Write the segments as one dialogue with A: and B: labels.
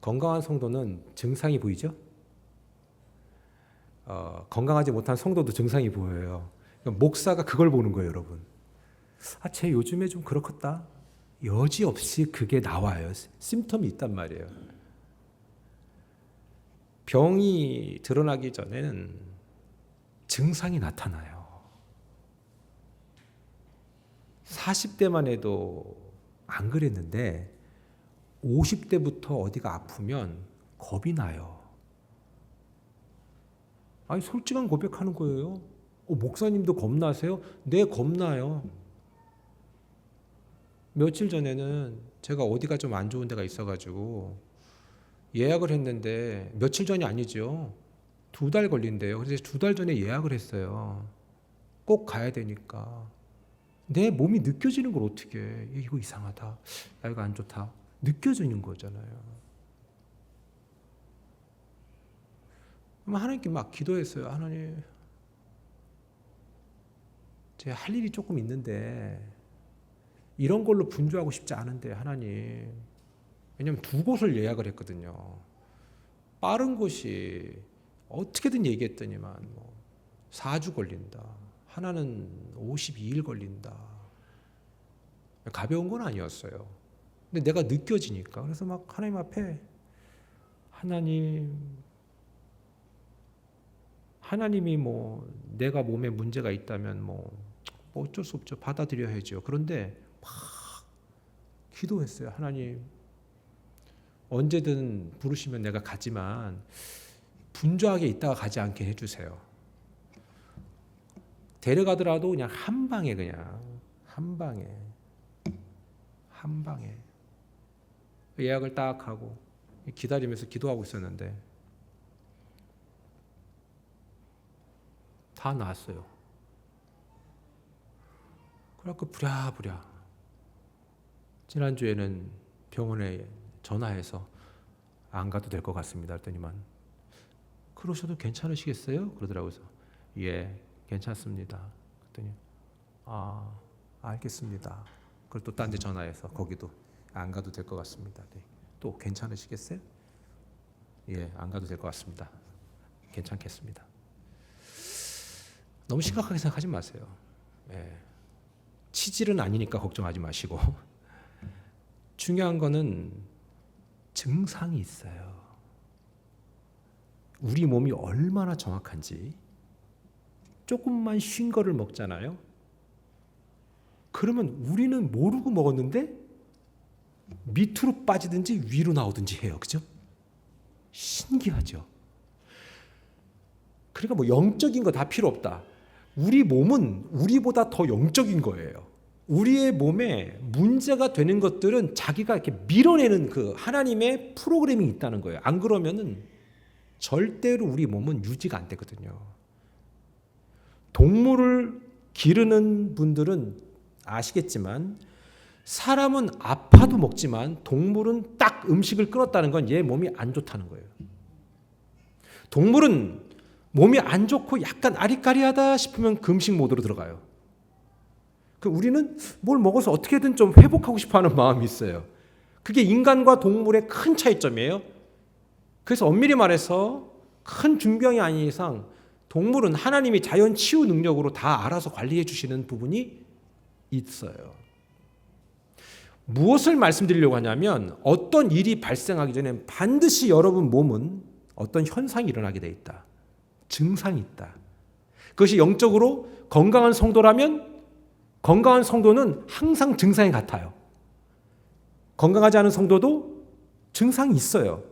A: 건강한 성도는 증상이 보이죠? 건강하지 못한 성도도 증상이 보여요. 그러니까 목사가 그걸 보는 거예요, 여러분. 쟤 요즘에 좀 그렇겠다. 여지없이 그게 나와요. 심텀이 있단 말이에요. 병이 드러나기 전에는 증상이 나타나요. 40대만 해도 안 그랬는데 50대부터 어디가 아프면 겁이 나요. 아니, 솔직한 고백하는 거예요. 목사님도 겁나세요? 네, 겁나요. 며칠 전에는 제가 어디가 좀 안 좋은 데가 있어가지고 예약을 했는데, 며칠 전이 아니죠. 2달 걸린대요. 그래서 2달 전에 예약을 했어요. 꼭 가야 되니까. 내 몸이 느껴지는 걸 어떻게 해. 이거 이상하다. 이거 안 좋다. 느껴지는 거잖아요. 하나님께 막 기도했어요. 하나님, 제가 할 일이 조금 있는데 이런 걸로 분주하고 싶지 않은데 하나님, 왜냐면 2곳을 예약을 했거든요. 빠른 곳이 어떻게든 얘기했더니만 4주 걸린다. 하나는 52일 걸린다. 가벼운 건 아니었어요. 근데 내가 느껴지니까. 그래서 막 하나님 앞에, 하나님이 내가 몸에 문제가 있다면 어쩔 수 없죠. 받아들여야죠. 그런데 막 기도했어요. 하나님, 언제든 부르시면 내가 가지만 분주하게 있다가 가지 않게 해주세요. 데려가더라도 그냥 한 방에 예약을 딱 하고 기다리면서 기도하고 있었는데 다 나았어요. 그래갖고 부랴부랴 지난주에는 병원에 전화해서 안 가도 될 것 같습니다 했더니만, 그러셔도 괜찮으시겠어요? 그러더라고요. 그래서 예, 괜찮습니다. 그랬더니 알겠습니다. 그걸 또 딴 데 전화해서 거기도 안 가도 될 것 같습니다. 네. 또 괜찮으시겠어요? 예, 안 가도 될 것 같습니다. 괜찮겠습니다. 너무 심각하게 생각하지 마세요. 예. 치질은 아니니까 걱정하지 마시고 중요한 거는 증상이 있어요. 우리 몸이 얼마나 정확한지. 조금만 쉰 거를 먹잖아요. 그러면 우리는 모르고 먹었는데 밑으로 빠지든지 위로 나오든지 해요. 그죠? 신기하죠? 그러니까 영적인 거 다 필요 없다. 우리 몸은 우리보다 더 영적인 거예요. 우리의 몸에 문제가 되는 것들은 자기가 이렇게 밀어내는 그 하나님의 프로그래밍이 있다는 거예요. 안 그러면은 절대로 우리 몸은 유지가 안 되거든요. 동물을 기르는 분들은 아시겠지만 사람은 아파도 먹지만 동물은 딱 음식을 끊었다는 건 얘 몸이 안 좋다는 거예요. 동물은 몸이 안 좋고 약간 아리까리하다 싶으면 금식 모드로 들어가요. 우리는 뭘 먹어서 어떻게든 좀 회복하고 싶어하는 마음이 있어요. 그게 인간과 동물의 큰 차이점이에요. 그래서 엄밀히 말해서 큰 중병이 아닌 이상 동물은 하나님이 자연 치유 능력으로 다 알아서 관리해 주시는 부분이 있어요. 무엇을 말씀드리려고 하냐면, 어떤 일이 발생하기 전에 반드시 여러분 몸은 어떤 현상이 일어나게 돼 있다. 증상이 있다. 그것이 영적으로 건강한 성도라면 건강한 성도는 항상 증상이 같아요. 건강하지 않은 성도도 증상이 있어요.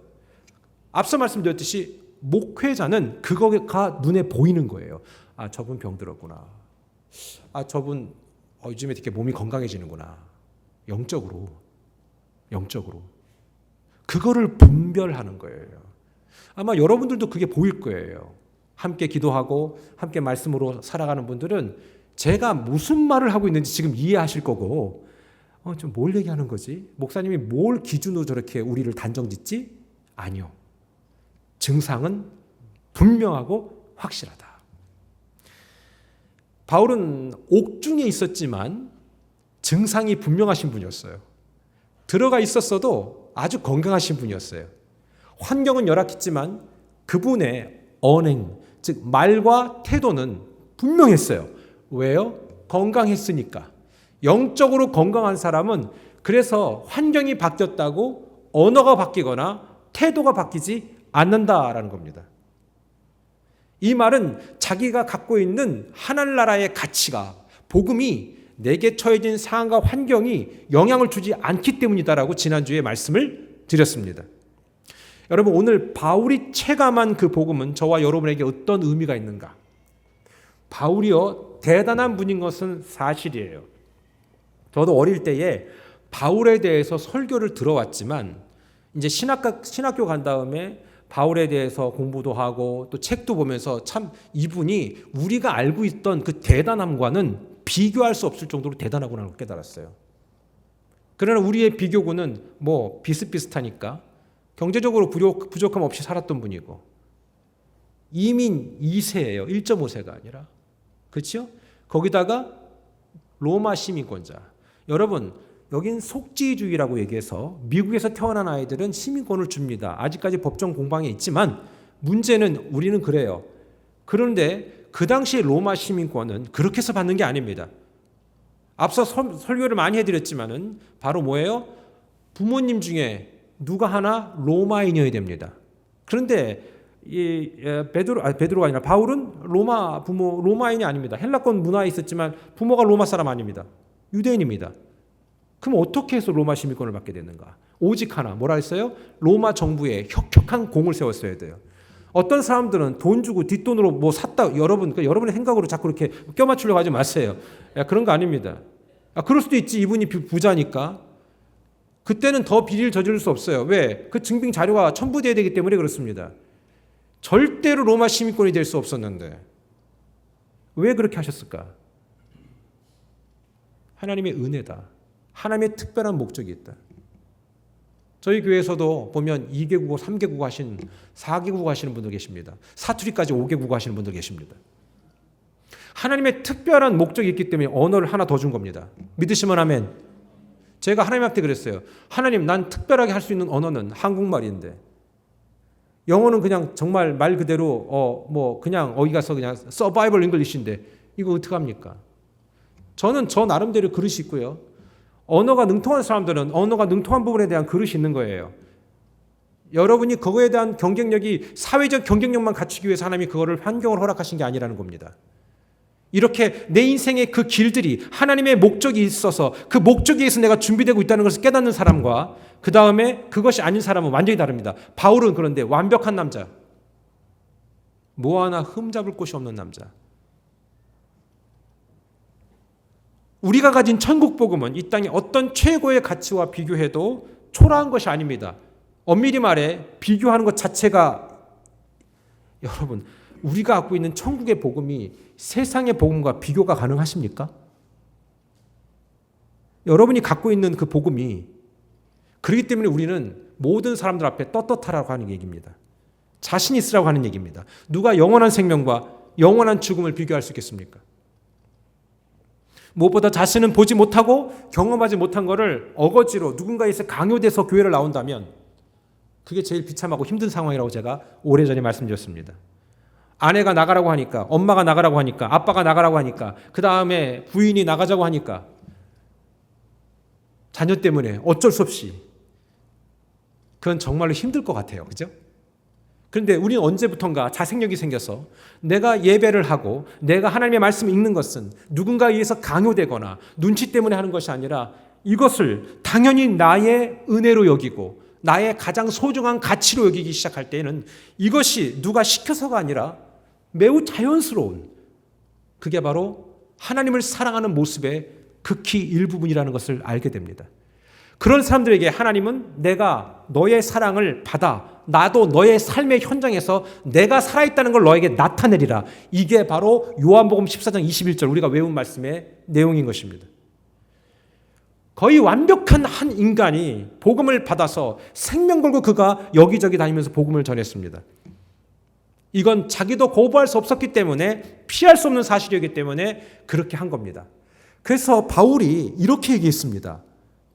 A: 앞서 말씀드렸듯이 목회자는 그거가 눈에 보이는 거예요. 저분 병들었구나. 저분 요즘에 이렇게 몸이 건강해지는구나. 영적으로. 그거를 분별하는 거예요. 아마 여러분들도 그게 보일 거예요. 함께 기도하고 함께 말씀으로 살아가는 분들은 제가 무슨 말을 하고 있는지 지금 이해하실 거고, 좀 뭘 얘기하는 거지? 목사님이 뭘 기준으로 저렇게 우리를 단정짓지? 아니요. 증상은 분명하고 확실하다. 바울은 옥중에 있었지만 증상이 분명하신 분이었어요. 들어가 있었어도 아주 건강하신 분이었어요. 환경은 열악했지만 그분의 언행, 즉 말과 태도는 분명했어요. 왜요? 건강했으니까. 영적으로 건강한 사람은 그래서 환경이 바뀌었다고 언어가 바뀌거나 태도가 바뀌지 않는다라는 겁니다. 이 말은 자기가 갖고 있는 하늘나라의 가치가, 복음이 내게 처해진 상황과 환경이 영향을 주지 않기 때문이다라고 지난주에 말씀을 드렸습니다. 여러분, 오늘 바울이 체감한 그 복음은 저와 여러분에게 어떤 의미가 있는가? 바울이요, 대단한 분인 것은 사실이에요. 저도 어릴 때에 바울에 대해서 설교를 들어왔지만 이제 신학교 간 다음에 바울에 대해서 공부도 하고 또 책도 보면서 참 이분이 우리가 알고 있던 그 대단함과는 비교할 수 없을 정도로 대단하구나 깨달았어요. 그러나 우리의 비교구는 뭐 비슷비슷하니까 경제적으로 부족함 없이 살았던 분이고 이민 2세예요. 1.5세가 아니라. 그렇죠? 거기다가 로마 시민권자. 여러분, 여긴 속지주의라고 얘기해서 미국에서 태어난 아이들은 시민권을 줍니다. 아직까지 법정 공방에 있지만 문제는 우리는 그래요. 그런데 그 당시 로마 시민권은 그렇게 해서 받는 게 아닙니다. 앞서 설교를 많이 해드렸지만은 바로 뭐예요? 부모님 중에 누가 하나 로마인이어야 됩니다. 그런데 베드로가 아니라 바울은 로마인이 아닙니다. 헬라권 문화에 있었지만 부모가 로마 사람 아닙니다. 유대인입니다. 그럼 어떻게 해서 로마 시민권을 받게 됐는가? 오직 하나, 뭐라 했어요? 로마 정부에 혁혁한 공을 세웠어야 돼요. 어떤 사람들은 돈 주고 뒷돈으로 뭐 샀다, 여러분의 생각으로 자꾸 이렇게 껴맞추려고 하지 마세요. 그런 거 아닙니다. 그럴 수도 있지. 이분이 부자니까. 그때는 더 비리를 저지를 수 없어요. 왜? 그 증빙 자료가 첨부돼야 되기 때문에 그렇습니다. 절대로 로마 시민권이 될 수 없었는데 왜 그렇게 하셨을까? 하나님의 은혜다. 하나님의 특별한 목적이 있다. 저희 교회에서도 보면 2개국어, 3개국어 하신 4개국어 하시는 분들 계십니다. 사투리까지 5개국어 하시는 분들 계십니다. 하나님의 특별한 목적이 있기 때문에 언어를 하나 더 준 겁니다. 믿으시면 아멘. 제가 하나님한테 그랬어요. 하나님, 난 특별하게 할 수 있는 언어는 한국말인데 영어는 그냥 정말 말 그대로 그냥 어디 가서 그냥 서바이벌 잉글리시인데 이거 어떡합니까? 저는 저 나름대로 그릇이 있고요. 언어가 능통한 사람들은 언어가 능통한 부분에 대한 그릇이 있는 거예요. 여러분이 그거에 대한 경쟁력이 사회적 경쟁력만 갖추기 위해서 하나님이 그거를 환경을 허락하신 게 아니라는 겁니다. 이렇게 내 인생의 그 길들이 하나님의 목적이 있어서 그 목적에 의해서 내가 준비되고 있다는 것을 깨닫는 사람과 그 다음에 그것이 아닌 사람은 완전히 다릅니다. 바울은 그런데 완벽한 남자, 뭐 하나 흠잡을 곳이 없는 남자. 우리가 가진 천국 복음은 이 땅의 어떤 최고의 가치와 비교해도 초라한 것이 아닙니다. 엄밀히 말해 비교하는 것 자체가, 여러분, 우리가 갖고 있는 천국의 복음이 세상의 복음과 비교가 가능하십니까? 여러분이 갖고 있는 그 복음이, 그렇기 때문에 우리는 모든 사람들 앞에 떳떳하라고 하는 얘기입니다. 자신 있으라고 하는 얘기입니다. 누가 영원한 생명과 영원한 죽음을 비교할 수 있겠습니까? 무엇보다 자신은 보지 못하고 경험하지 못한 것을 어거지로 누군가에서 강요돼서 교회를 나온다면 그게 제일 비참하고 힘든 상황이라고 제가 오래전에 말씀드렸습니다. 아내가 나가라고 하니까, 엄마가 나가라고 하니까, 아빠가 나가라고 하니까, 그 다음에 부인이 나가자고 하니까 자녀 때문에 어쩔 수 없이, 그건 정말로 힘들 것 같아요. 그죠? 그런데 우리는 언제부턴가 자생력이 생겨서 내가 예배를 하고 내가 하나님의 말씀을 읽는 것은 누군가에 의해서 강요되거나 눈치 때문에 하는 것이 아니라 이것을 당연히 나의 은혜로 여기고 나의 가장 소중한 가치로 여기기 시작할 때에는 이것이 누가 시켜서가 아니라 매우 자연스러운, 그게 바로 하나님을 사랑하는 모습의 극히 일부분이라는 것을 알게 됩니다. 그런 사람들에게 하나님은 내가 너의 사랑을 받아 나도 너의 삶의 현장에서 내가 살아있다는 걸 너에게 나타내리라. 이게 바로 요한복음 14장 21절 우리가 외운 말씀의 내용인 것입니다. 거의 완벽한 한 인간이 복음을 받아서 생명 걸고 그가 여기저기 다니면서 복음을 전했습니다. 이건 자기도 거부할 수 없었기 때문에, 피할 수 없는 사실이기 때문에 그렇게 한 겁니다. 그래서 바울이 이렇게 얘기했습니다.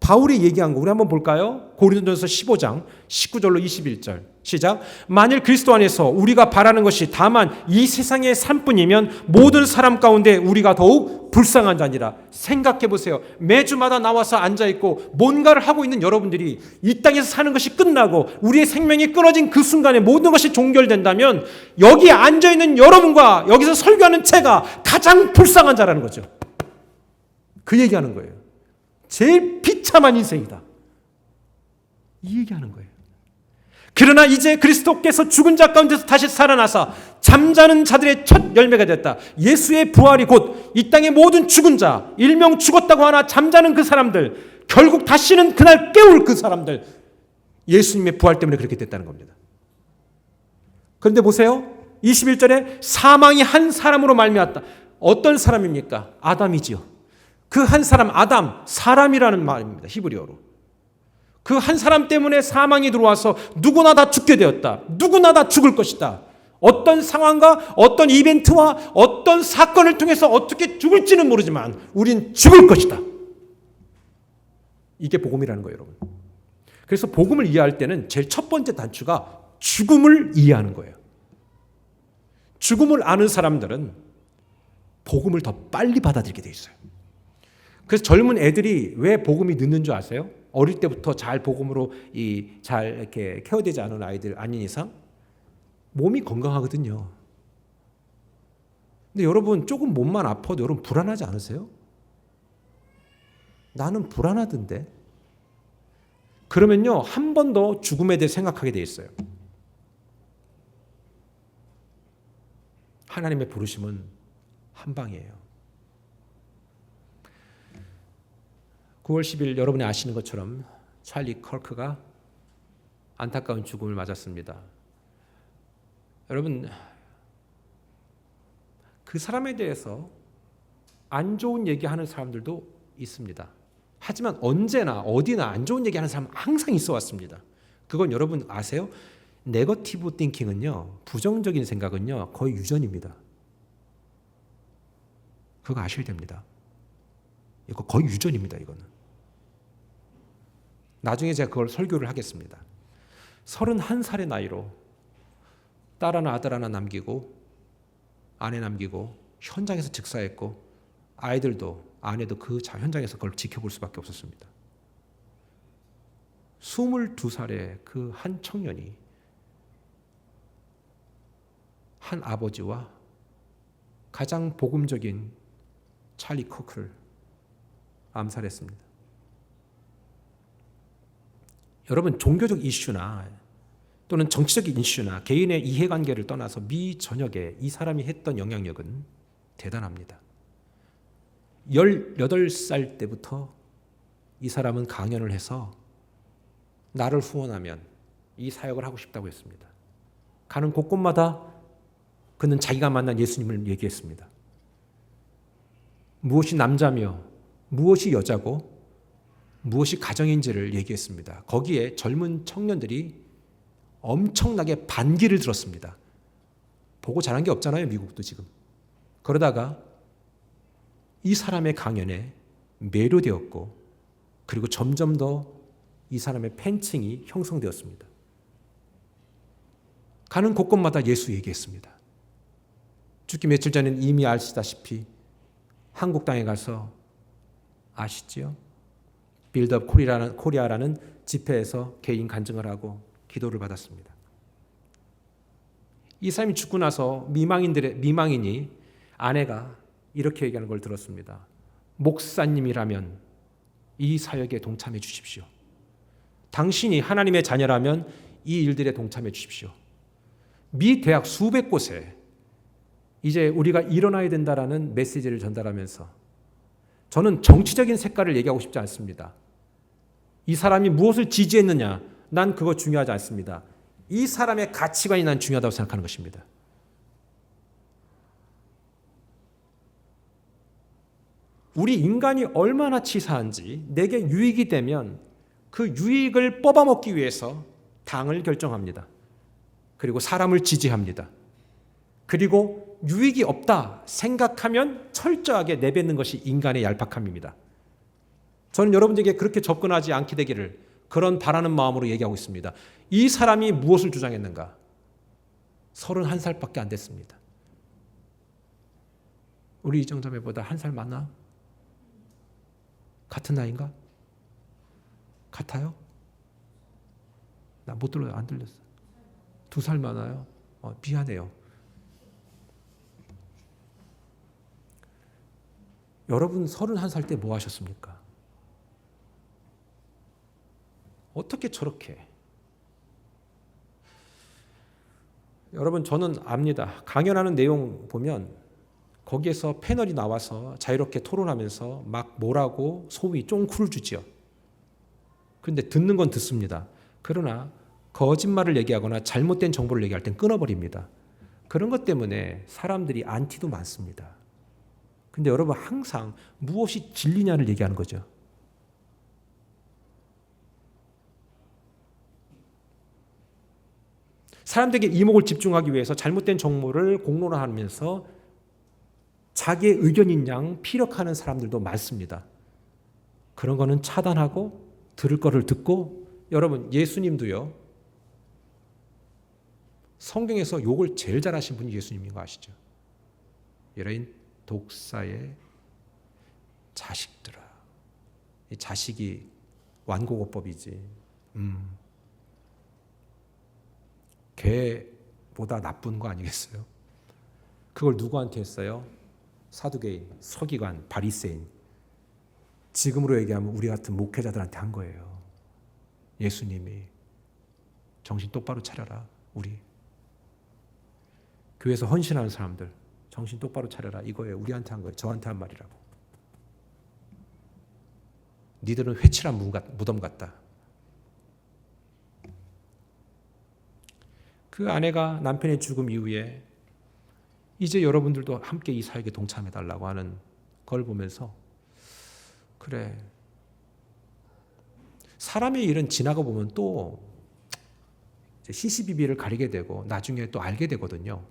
A: 바울이 얘기한 거 우리 한번 볼까요? 고린도전서 15장 19절로 21절 시작. 만일 그리스도 안에서 우리가 바라는 것이 다만 이 세상의 삶뿐이면 모든 사람 가운데 우리가 더욱 불쌍한 자니라. 생각해 보세요. 매주마다 나와서 앉아있고 뭔가를 하고 있는 여러분들이 이 땅에서 사는 것이 끝나고 우리의 생명이 끊어진 그 순간에 모든 것이 종결된다면 여기 앉아있는 여러분과 여기서 설교하는 제가 가장 불쌍한 자라는 거죠. 그 얘기하는 거예요. 제일 비참한 인생이다. 이 얘기하는 거예요. 그러나 이제 그리스도께서 죽은 자 가운데서 다시 살아나사 잠자는 자들의 첫 열매가 됐다. 예수의 부활이 곧 이 땅의 모든 죽은 자, 일명 죽었다고 하나 잠자는 그 사람들, 결국 다시는 그날 깨울 그 사람들, 예수님의 부활 때문에 그렇게 됐다는 겁니다. 그런데 보세요. 21절에 사망이 한 사람으로 말미암았다. 어떤 사람입니까? 아담이지요. 그 한 사람, 아담, 사람이라는 말입니다. 히브리어로. 그 한 사람 때문에 사망이 들어와서 누구나 다 죽게 되었다. 누구나 다 죽을 것이다. 어떤 상황과 어떤 이벤트와 어떤 사건을 통해서 어떻게 죽을지는 모르지만 우린 죽을 것이다. 이게 복음이라는 거예요, 여러분. 그래서 복음을 이해할 때는 제일 첫 번째 단추가 죽음을 이해하는 거예요. 죽음을 아는 사람들은 복음을 더 빨리 받아들이게 돼 있어요. 그래서 젊은 애들이 왜 복음이 늦는 줄 아세요? 어릴 때부터 잘 복음으로 잘 이렇게 케어되지 않은 아이들 아닌 이상 몸이 건강하거든요. 근데 여러분 조금 몸만 아파도 여러분 불안하지 않으세요? 나는 불안하던데. 그러면요 한 번 더 죽음에 대해 생각하게 돼 있어요. 하나님의 부르심은 한 방이에요. 9월 10일 여러분이 아시는 것처럼 찰리 커크가 안타까운 죽음을 맞았습니다. 여러분 그 사람에 대해서 안 좋은 얘기하는 사람들도 있습니다. 하지만 언제나 어디나 안 좋은 얘기하는 사람은 항상 있어 왔습니다. 그건 여러분 아세요? 네거티브 띵킹은요, 부정적인 생각은요 거의 유전입니다. 그거 아셔야 됩니다. 이거 거의 유전입니다. 이거는. 나중에 제가 그걸 설교를 하겠습니다. 31살의 나이로 딸 하나 아들 하나 남기고 아내 남기고 현장에서 즉사했고 아이들도 아내도 그 현장에서 그걸 지켜볼 수밖에 없었습니다. 22살의 그 한 청년이 한 아버지와 가장 복음적인 찰리 커크를 암살했습니다. 여러분 종교적 이슈나 또는 정치적인 이슈나 개인의 이해관계를 떠나서 미 전역에 이 사람이 했던 영향력은 대단합니다. 18살 때부터 이 사람은 강연을 해서 나를 후원하면 이 사역을 하고 싶다고 했습니다. 가는 곳곳마다 그는 자기가 만난 예수님을 얘기했습니다. 무엇이 남자며 무엇이 여자고 무엇이 가정인지를 얘기했습니다. 거기에 젊은 청년들이 엄청나게 반기를 들었습니다. 보고 잘한 게 없잖아요, 미국도 지금. 그러다가 이 사람의 강연에 매료되었고 그리고 점점 더 이 사람의 팬층이 형성되었습니다. 가는 곳곳마다 예수 얘기했습니다. 죽기 며칠 전에는 이미 아시다시피 한국 땅에 가서 아시지요? 빌드업 코리아라는 집회에서 개인 간증을 하고 기도를 받았습니다. 이 사람이 죽고 나서 미망인이 아내가 이렇게 얘기하는 걸 들었습니다. 목사님이라면 이 사역에 동참해 주십시오. 당신이 하나님의 자녀라면 이 일들에 동참해 주십시오. 미 대학 수백 곳에 이제 우리가 일어나야 된다라는 메시지를 전달하면서 저는 정치적인 색깔을 얘기하고 싶지 않습니다. 이 사람이 무엇을 지지했느냐, 난 그거 중요하지 않습니다. 이 사람의 가치관이 난 중요하다고 생각하는 것입니다. 우리 인간이 얼마나 치사한지 내게 유익이 되면 그 유익을 뽑아먹기 위해서 당을 결정합니다. 그리고 사람을 지지합니다. 그리고 유익이 없다 생각하면 철저하게 내뱉는 것이 인간의 얄팍함입니다. 저는 여러분들에게 그렇게 접근하지 않게 되기를 그런 바라는 마음으로 얘기하고 있습니다. 이 사람이 무엇을 주장했는가? 31살밖에 안 됐습니다. 우리 이정자매보다 한 살 많아? 같은 나이인가? 같아요? 나 못 들어요. 안 들렸어. 2살 많아요? 미안해요. 여러분 31살 때 뭐 하셨습니까? 어떻게 저렇게? 여러분 저는 압니다. 강연하는 내용 보면 거기에서 패널이 나와서 자유롭게 토론하면서 막 뭐라고 소위 쫑쿠를 주지요. 그런데 듣는 건 듣습니다. 그러나 거짓말을 얘기하거나 잘못된 정보를 얘기할 땐 끊어버립니다. 그런 것 때문에 사람들이 안티도 많습니다. 근데 여러분 항상 무엇이 진리냐를 얘기하는 거죠. 사람들에게 이목을 집중하기 위해서 잘못된 정보를 공론화하면서 자기의 의견인 양 피력하는 사람들도 많습니다. 그런 거는 차단하고 들을 거를 듣고, 여러분 예수님도요, 성경에서 욕을 제일 잘하신 분이 예수님인 거 아시죠? 이런 독사의 자식들아. 이 자식이 완고고법이지. 개보다 나쁜 거 아니겠어요? 그걸 누구한테 했어요? 사두개인, 서기관, 바리새인. 지금으로 얘기하면 우리 같은 목회자들한테 한 거예요. 예수님이 정신 똑바로 차려라. 우리 교회에서 헌신하는 사람들 정신 똑바로 차려라. 이거예요. 우리한테 한 거예요. 저한테 한 말이라고. 니들은 회칠한 무덤 같다. 그 아내가 남편의 죽음 이후에 이제 여러분들도 함께 이 사역에 동참해달라고 하는 걸 보면서, 그래, 사람의 일은 지나가 보면 또 시시비비를 가리게 되고 나중에 또 알게 되거든요.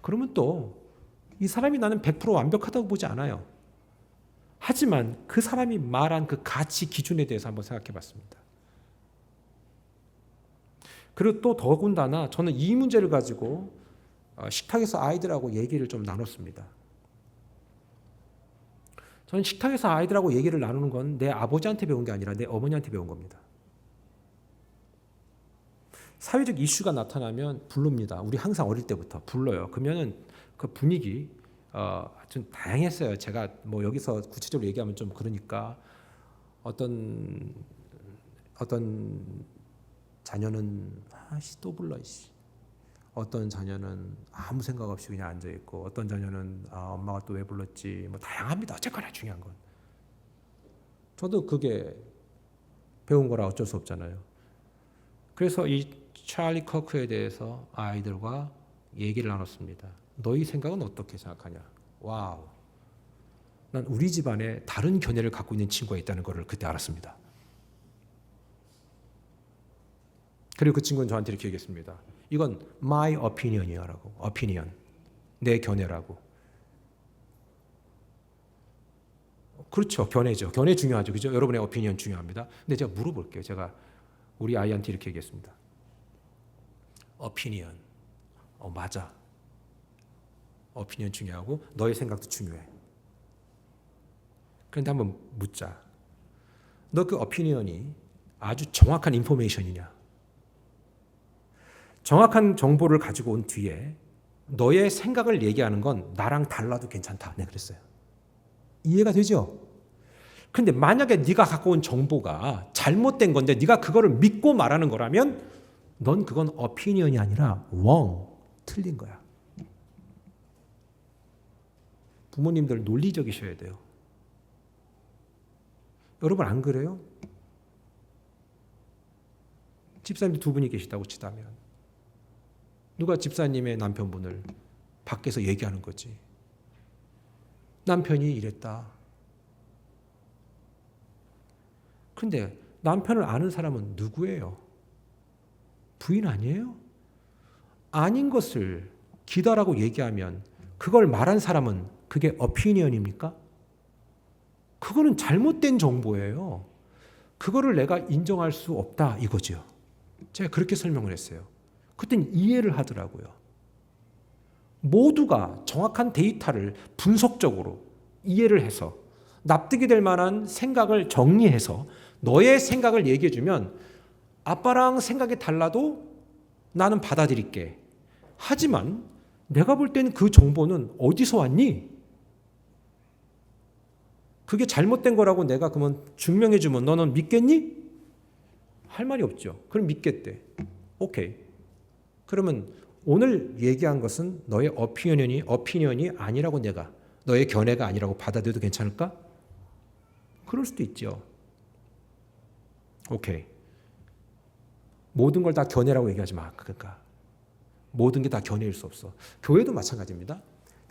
A: 그러면 또 이 사람이 나는 100% 완벽하다고 보지 않아요. 하지만 그 사람이 말한 그 가치 기준에 대해서 한번 생각해 봤습니다. 그리고 또 더군다나 저는 이 문제를 가지고 식탁에서 아이들하고 얘기를 좀 나눴습니다. 저는 식탁에서 아이들하고 얘기를 나누는 건 내 아버지한테 배운 게 아니라 내 어머니한테 배운 겁니다. 사회적 이슈가 나타나면 부릅니다. 우리 항상 어릴 때부터 불러요. 그러면은 그 분위기 좀 다양했어요. 제가 뭐 여기서 구체적으로 얘기하면 좀 그러니까 어떤 자녀는 또 불러. 어떤 자녀는 아무 생각 없이 그냥 앉아 있고, 어떤 자녀는 엄마가 또 왜 불렀지, 뭐 다양합니다. 어쨌거나 중요한 건 저도 그게 배운 거라 어쩔 수 없잖아요. 그래서 이 찰리 커크에 대해서 아이들과 얘기를 나눴습니다. 너희 생각은 어떻게 생각하냐? 와우, 난 우리 집안에 다른 견해를 갖고 있는 친구가 있다는 것을 그때 알았습니다. 그리고 그 친구는 저한테 이렇게 얘기했습니다. 이건 my opinion이라고. opinion, 내 견해라고. 그렇죠, 견해죠. 견해 중요하죠, 그죠? 여러분의 opinion 중요합니다. 근데 제가 물어볼게요. 제가 우리 아이한테 이렇게 얘기했습니다. opinion, 맞아. opinion 중요하고 너의 생각도 중요해. 그런데 한번 묻자. 너 그 opinion이 아주 정확한 인포메이션이냐? 정확한 정보를 가지고 온 뒤에 너의 생각을 얘기하는 건 나랑 달라도 괜찮다. 네, 그랬어요. 이해가 되죠? 근데 만약에 네가 갖고 온 정보가 잘못된 건데 네가 그거를 믿고 말하는 거라면 넌 그건 opinion이 아니라 wrong, 틀린 거야. 부모님들 논리적이셔야 돼요. 여러분 안 그래요? 집사님들 2분이 계시다고 치다면 누가 집사님의 남편분을 밖에서 얘기하는 거지. 남편이 이랬다. 근데 남편을 아는 사람은 누구예요? 부인 아니에요? 아닌 것을 기다라고 얘기하면 그걸 말한 사람은 그게 opinion입니까? 그거는 잘못된 정보예요. 그거를 내가 인정할 수 없다 이거죠. 제가 그렇게 설명을 했어요. 그때는 이해를 하더라고요. 모두가 정확한 데이터를 분석적으로 이해를 해서 납득이 될 만한 생각을 정리해서 너의 생각을 얘기해 주면 아빠랑 생각이 달라도 나는 받아들일게. 하지만 내가 볼 때는 그 정보는 어디서 왔니? 그게 잘못된 거라고 내가 그러면 증명해 주면 너는 믿겠니? 할 말이 없죠. 그럼 믿겠대. 오케이. 그러면 오늘 얘기한 것은 너의 어피니언이 아니라고 내가 너의 견해가 아니라고 받아들여도 괜찮을까? 그럴 수도 있죠. 오케이. 모든 걸 다 견해라고 얘기하지 마. 그러니까 모든 게 다 견해일 수 없어. 교회도 마찬가지입니다.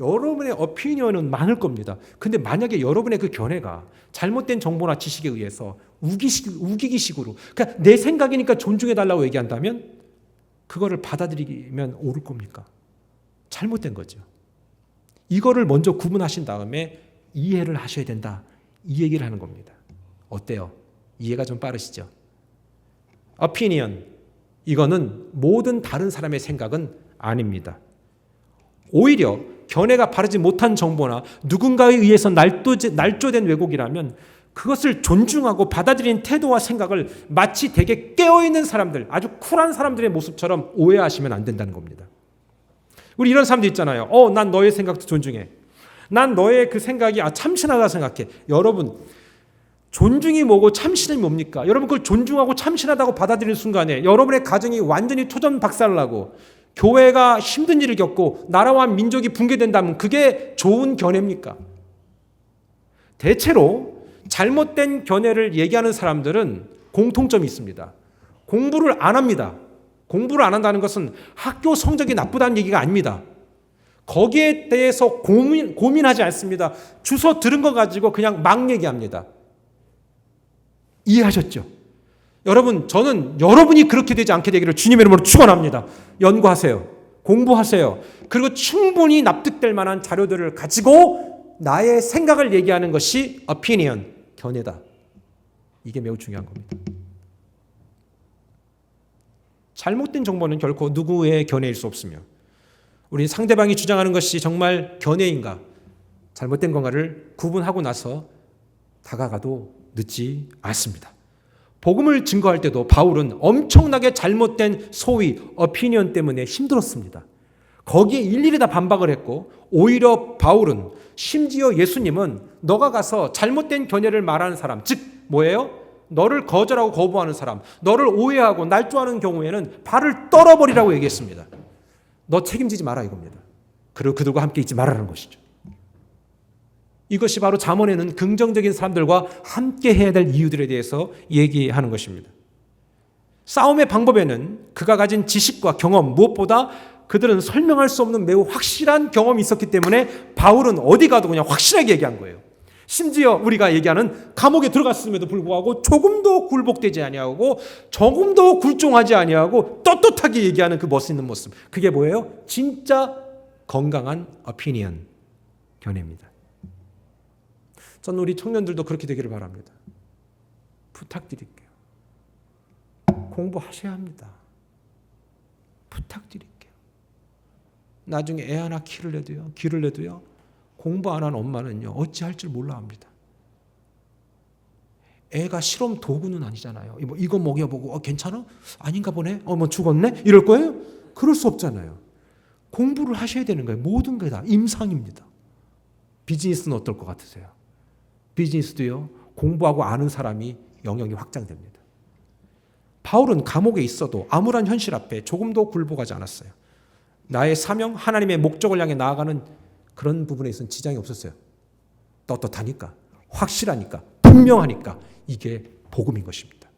A: 여러분의 어피니언은 많을 겁니다. 근데 만약에 여러분의 그 견해가 잘못된 정보나 지식에 의해서 우기기식으로 그러니까 내 생각이니까 존중해달라고 얘기한다면 그거를 받아들이면 옳을 겁니까? 잘못된 거죠. 이거를 먼저 구분하신 다음에 이해를 하셔야 된다. 이 얘기를 하는 겁니다. 어때요? 이해가 좀 빠르시죠? opinion, 이거는 모든 다른 사람의 생각은 아닙니다. 오히려 견해가 바르지 못한 정보나 누군가에 의해서 날조된 왜곡이라면 그것을 존중하고 받아들이는 태도와 생각을 마치 되게 깨어있는 사람들, 아주 쿨한 사람들의 모습처럼 오해하시면 안 된다는 겁니다. 우리 이런 사람들 있잖아요. 난 너의 생각도 존중해. 난 너의 그 생각이 참신하다 생각해. 여러분, 존중이 뭐고 참신이 뭡니까? 여러분 그걸 존중하고 참신하다고 받아들이는 순간에 여러분의 가정이 완전히 토전 박살나고 교회가 힘든 일을 겪고 나라와 민족이 붕괴된다면 그게 좋은 견해입니까? 대체로 잘못된 견해를 얘기하는 사람들은 공통점이 있습니다. 공부를 안 합니다. 공부를 안 한다는 것은 학교 성적이 나쁘다는 얘기가 아닙니다. 거기에 대해서 고민하지 않습니다. 주워 들은 거 가지고 그냥 막 얘기합니다. 이해하셨죠? 여러분, 저는 여러분이 그렇게 되지 않게 되기를 주님의 이름으로 축원합니다. 연구하세요. 공부하세요. 그리고 충분히 납득될 만한 자료들을 가지고 나의 생각을 얘기하는 것이 opinion, 견해다. 이게 매우 중요한 겁니다. 잘못된 정보는 결코 누구의 견해일 수 없으며 우리 상대방이 주장하는 것이 정말 견해인가 잘못된 건가를 구분하고 나서 다가가도 늦지 않습니다. 복음을 증거할 때도 바울은 엄청나게 잘못된 소위 어피니언 때문에 힘들었습니다. 거기에 일일이 다 반박을 했고 오히려 바울은 심지어 예수님은 너가 가서 잘못된 견해를 말하는 사람, 즉 뭐예요? 너를 거절하고 거부하는 사람, 너를 오해하고 날조하는 경우에는 발을 떨어버리라고 얘기했습니다. 너 책임지지 마라 이겁니다. 그리고 그들과 함께 있지 말라는 것이죠. 이것이 바로 잠언에는 긍정적인 사람들과 함께 해야 될 이유들에 대해서 얘기하는 것입니다. 싸움의 방법에는 그가 가진 지식과 경험, 무엇보다 그들은 설명할 수 없는 매우 확실한 경험이 있었기 때문에 바울은 어디 가도 그냥 확실하게 얘기한 거예요. 심지어 우리가 얘기하는 감옥에 들어갔음에도 불구하고 조금도 굴복되지 아니하고 조금도 굴종하지 아니하고 떳떳하게 얘기하는 그 멋있는 모습. 그게 뭐예요? 진짜 건강한 opinion, 견해입니다. 저는 우리 청년들도 그렇게 되기를 바랍니다. 부탁드릴게요. 공부하셔야 합니다. 부탁드릴게요. 나중에 애 하나 기를 내도요. 공부 안 한 엄마는요. 어찌할 줄 몰라 합니다. 애가 실험 도구는 아니잖아요. 이거 먹여보고 괜찮아? 아닌가 보네? 뭐 죽었네? 이럴 거예요? 그럴 수 없잖아요. 공부를 하셔야 되는 거예요. 모든 게 다 임상입니다. 비즈니스는 어떨 것 같으세요? 비즈니스도요. 공부하고 아는 사람이 영역이 확장됩니다. 바울은 감옥에 있어도 암울한 현실 앞에 조금도 굴복하지 않았어요. 나의 사명, 하나님의 목적을 향해 나아가는 그런 부분에 있어서는 지장이 없었어요. 떳떳하니까, 확실하니까, 분명하니까 이게 복음인 것입니다.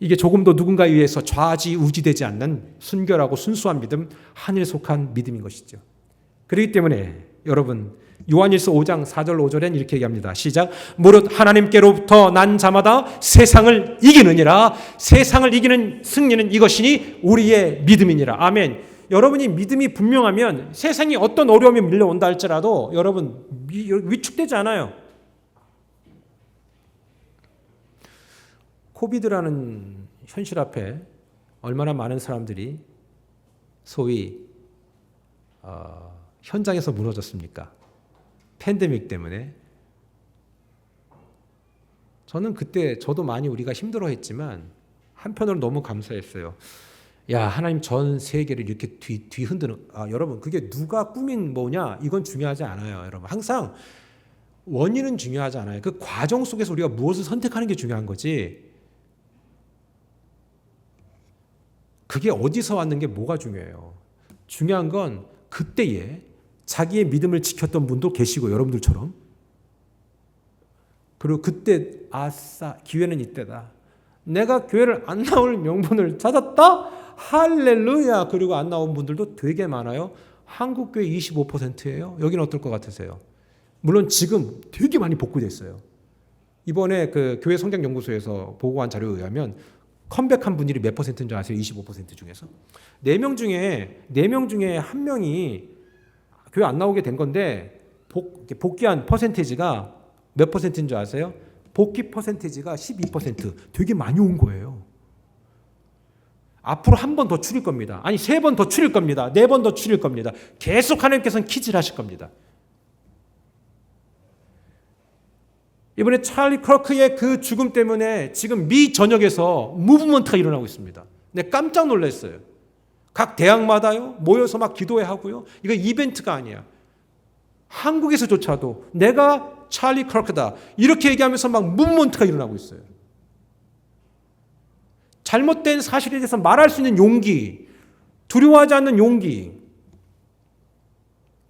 A: 이게 조금도 누군가에 의해서 좌지우지되지 않는 순결하고 순수한 믿음, 하늘에 속한 믿음인 것이죠. 그렇기 때문에 여러분 요한일서 5장 4절 5절엔 이렇게 얘기합니다. 시작. 무릇 하나님께로부터 난 자마다 세상을 이기느니라. 세상을 이기는 승리는 이것이니 우리의 믿음이니라. 아멘. 여러분이 믿음이 분명하면 세상이 어떤 어려움이 밀려온다 할지라도 여러분 위축되지 않아요. 코비드라는 현실 앞에 얼마나 많은 사람들이 소위 현장에서 무너졌습니까? 팬데믹 때문에. 저는 그때 저도 많이 우리가 힘들어했지만 한편으로 너무 감사했어요. 야, 하나님 전 세계를 이렇게 뒤흔드는, 여러분 그게 누가 꾸민 뭐냐 이건 중요하지 않아요. 여러분 항상 원인은 중요하지 않아요. 그 과정 속에서 우리가 무엇을 선택하는 게 중요한 거지, 그게 어디서 왔는 게 뭐가 중요해요. 중요한 건 그때에 자기의 믿음을 지켰던 분도 계시고 여러분들처럼, 그리고 그때 아싸 기회는 이때다, 내가 교회를 안 나올 명분을 찾았다, 할렐루야. 그리고 안 나온 분들도 되게 많아요. 한국교회 25%예요. 여기는 어떨 것 같으세요? 물론 지금 되게 많이 복구됐어요. 이번에 그 교회 성경연구소에서 보고한 자료에 의하면 컴백한 분들이 몇 퍼센트인 줄 아세요? 25% 중에서 4명 중에 1명이 교회 안 나오게 된 건데 복귀한 퍼센테이지가 몇 퍼센트인 줄 아세요? 복귀 퍼센테이지가 12%. 되게 많이 온 거예요. 앞으로 한 번 더 줄일 겁니다. 아니 3번 더 줄일 겁니다. 4번 더 줄일 겁니다. 계속 하나님께서는 키질 하실 겁니다. 이번에 찰리 크러크의 그 죽음 때문에 지금 미 전역에서 무브먼트가 일어나고 있습니다. 네, 깜짝 놀랐어요. 각 대학마다요 모여서 막 기도회 하고요. 이거 이벤트가 아니야. 한국에서조차도 내가 찰리 크러크다 이렇게 얘기하면서 막 무브먼트가 일어나고 있어요. 잘못된 사실에 대해서 말할 수 있는 용기, 두려워하지 않는 용기.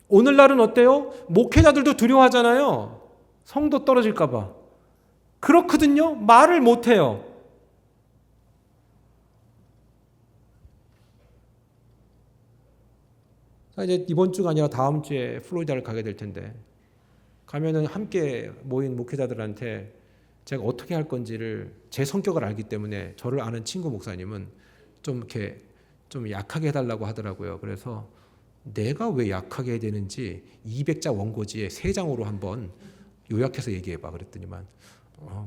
A: 오늘날은 어때요? 목회자들도 두려워하잖아요. 성도 떨어질까 봐. 그렇거든요. 말을 못해요. 이제 이번 주가 아니라 다음 주에 플로리다를 가게 될 텐데, 가면은 함께 모인 목회자들한테 제가 어떻게 할 건지를, 제 성격을 알기 때문에 저를 아는 친구 목사님은 좀 이렇게 좀 약하게 해달라고 하더라고요. 그래서 내가 왜 약하게 해야 되는지 200자 원고지에 3장으로 한번 요약해서 얘기해봐 그랬더니만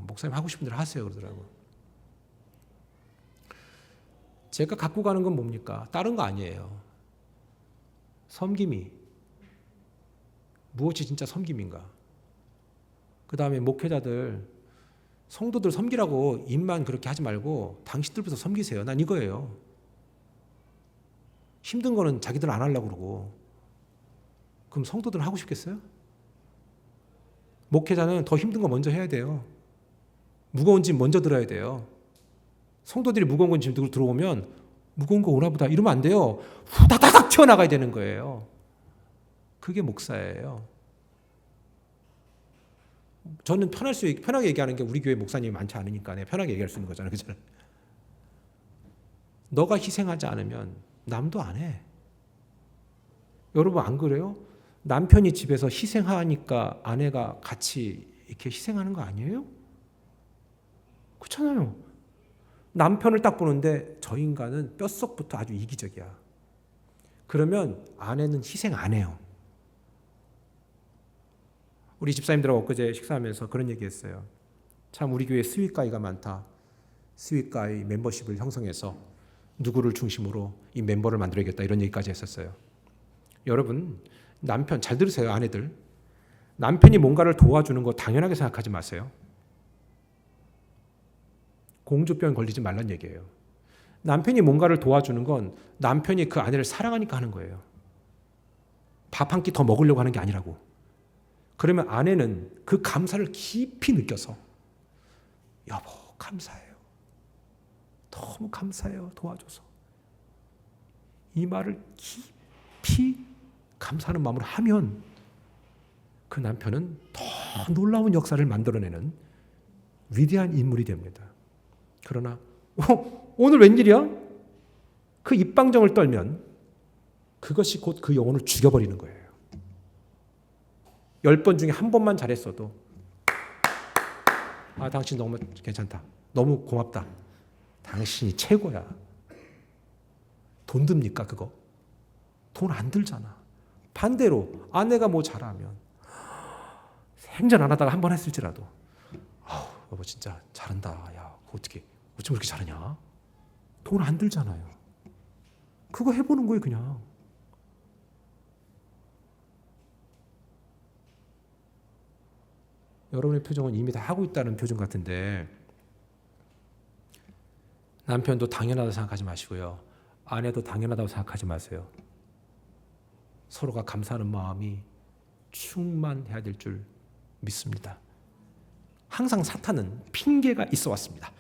A: 목사님 하고 싶은 대로 하세요 그러더라고요. 제가 갖고 가는 건 뭡니까? 다른 거 아니에요. 섬김이. 무엇이 진짜 섬김인가? 그 다음에 목회자들, 성도들 섬기라고 입만 그렇게 하지 말고 당신들부터 섬기세요. 난 이거예요. 힘든 거는 자기들 안 하려고 그러고. 그럼 성도들은 하고 싶겠어요? 목회자는 더 힘든 거 먼저 해야 돼요. 무거운 짐 먼저 들어야 돼요. 성도들이 무거운 건 짐 들고 들어오면 무거운 거 오나 보다 이러면 안 돼요. 후다다닥 튀어나가야 되는 거예요. 그게 목사예요. 저는 편하게 얘기하는 게 우리 교회 목사님이 많지 않으니까 편하게 얘기할 수 있는 거잖아요. 그렇잖아요. 너가 희생하지 않으면 남도 안 해. 여러분 안 그래요? 남편이 집에서 희생하니까 아내가 같이 이렇게 희생하는 거 아니에요? 그렇잖아요. 남편을 딱 보는데 저 인간은 뼛속부터 아주 이기적이야. 그러면 아내는 희생 안 해요. 우리 집사님들하고 엊그제 식사하면서 그런 얘기했어요. 참 우리 교회에 스윗가이가 많다. 스윗가이 멤버십을 형성해서 누구를 중심으로 이 멤버를 만들어야겠다 이런 얘기까지 했었어요. 여러분 남편 잘 들으세요. 아내들. 남편이 뭔가를 도와주는 거 당연하게 생각하지 마세요. 공주병 걸리지 말란 얘기예요. 남편이 뭔가를 도와주는 건 남편이 그 아내를 사랑하니까 하는 거예요. 밥 한 끼 더 먹으려고 하는 게 아니라고. 그러면 아내는 그 감사를 깊이 느껴서 여보 감사해요. 너무 감사해요. 도와줘서. 이 말을 깊이 감사하는 마음으로 하면 그 남편은 더 놀라운 역사를 만들어내는 위대한 인물이 됩니다. 그러나 오늘 웬일이야? 그 입방정을 떨면 그것이 곧 그 영혼을 죽여버리는 거예요. 10번 중에 한 번만 잘했어도 당신 너무 괜찮다. 너무 고맙다. 당신이 최고야. 돈 듭니까 그거? 돈 안 들잖아. 반대로 아내가 뭐 잘하면 생전 안 하다가 한 번 했을지라도 여보 진짜 잘한다. 야 어쩜 그렇게 잘하냐? 돈 안 들잖아요. 그거 해보는 거예요 그냥. 여러분의 표정은 이미 다 하고 있다는 표정 같은데 남편도 당연하다고 생각하지 마시고요. 아내도 당연하다고 생각하지 마세요. 서로가 감사하는 마음이 충만해야 될 줄 믿습니다. 항상 사탄은 핑계가 있어 왔습니다.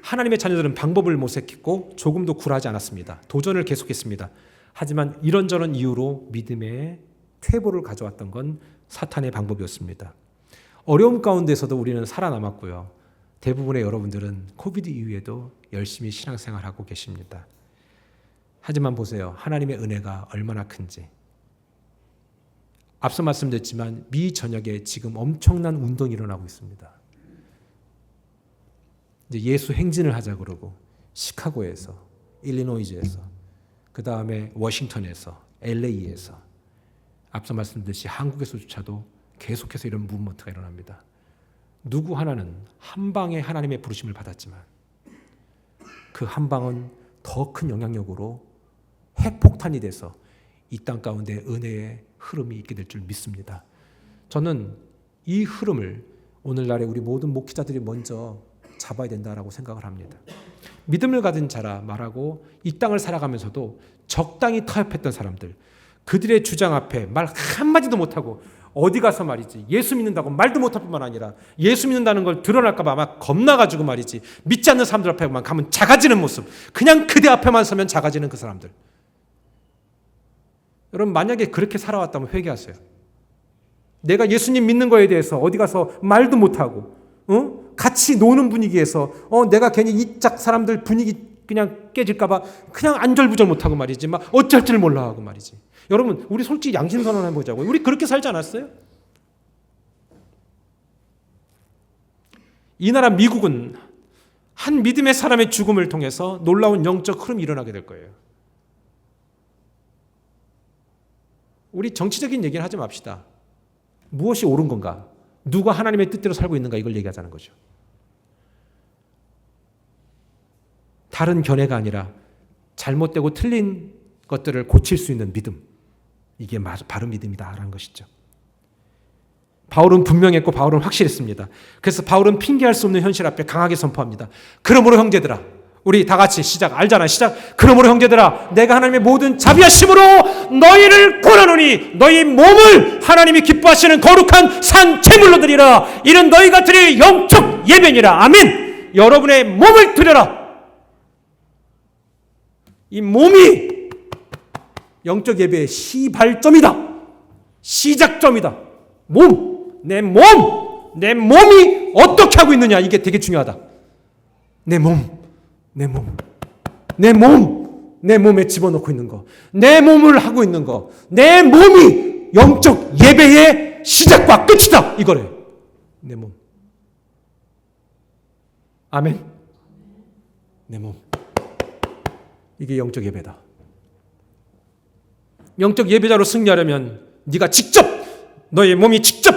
A: 하나님의 자녀들은 방법을 모색했고 조금도 굴하지 않았습니다. 도전을 계속했습니다. 하지만 이런저런 이유로 믿음의 퇴보를 가져왔던 건 사탄의 방법이었습니다. 어려움 가운데서도 우리는 살아남았고요. 대부분의 여러분들은 코비드 이후에도 열심히 신앙생활하고 계십니다. 하지만 보세요. 하나님의 은혜가 얼마나 큰지. 앞서 말씀드렸지만 미 전역에 지금 엄청난 운동이 일어나고 있습니다. 이제 예수 행진을 하자 그러고 시카고에서, 일리노이주에서, 그 다음에 워싱턴에서, LA에서, 앞서 말씀드렸듯이 한국에서조차도 계속해서 이런 무브먼트가 일어납니다. 누구 하나는 한 방에 하나님의 부르심을 받았지만 그 한 방은 더 큰 영향력으로 핵폭탄이 돼서 이 땅 가운데 은혜의 흐름이 있게 될 줄 믿습니다. 저는 이 흐름을 오늘날의 우리 모든 목회자들이 먼저 잡아야 된다라고 생각을 합니다. 믿음을 가진 자라 말하고 이 땅을 살아가면서도 적당히 타협했던 사람들, 그들의 주장 앞에 말 한마디도 못하고 어디 가서 말이지 예수 믿는다고 말도 못할 뿐만 아니라 예수 믿는다는 걸 드러날까 봐 막 겁나가지고 말이지 믿지 않는 사람들 앞에만 가면 작아지는 모습, 그냥 그대 앞에만 서면 작아지는 그 사람들. 여러분 만약에 그렇게 살아왔다면 회개하세요. 내가 예수님 믿는 거에 대해서 어디 가서 말도 못하고 같이 노는 분위기에서 내가 괜히 이 짝 사람들 분위기 그냥 깨질까 봐 그냥 안절부절 못하고 말이지 막 어쩔 줄 몰라 하고 말이지. 여러분 우리 솔직히 양심선언 해보자고요. 우리 그렇게 살지 않았어요? 이 나라 미국은 한 믿음의 사람의 죽음을 통해서 놀라운 영적 흐름이 일어나게 될 거예요. 우리 정치적인 얘기는 하지 맙시다. 무엇이 옳은 건가? 누가 하나님의 뜻대로 살고 있는가? 이걸 얘기하자는 거죠. 다른 견해가 아니라 잘못되고 틀린 것들을 고칠 수 있는 믿음. 이게 바른 믿음이다라는 것이죠. 바울은 분명했고 바울은 확실했습니다. 그래서 바울은 핑계할 수 없는 현실 앞에 강하게 선포합니다. 그러므로 형제들아, 우리 다 같이 시작 알잖아. 시작. 그러므로 형제들아, 내가 하나님의 모든 자비하심으로 너희를 권하노니 너희 몸을 하나님이 기뻐하시는 거룩한 산 제물로 드리라. 이는 너희가 드릴 영적 예배니라. 아멘. 여러분의 몸을 드려라. 이 몸이 영적 예배의 시발점이다. 시작점이다. 몸, 내 몸이 어떻게 하고 있느냐, 이게 되게 중요하다. 내 몸에 집어넣고 있는 거, 내 몸을 하고 있는 거, 내 몸이 영적 예배의 시작과 끝이다. 이거래. 내 몸. 아멘. 내 몸. 이게 영적 예배다. 영적 예배자로 승리하려면 네가 직접, 너의 몸이 직접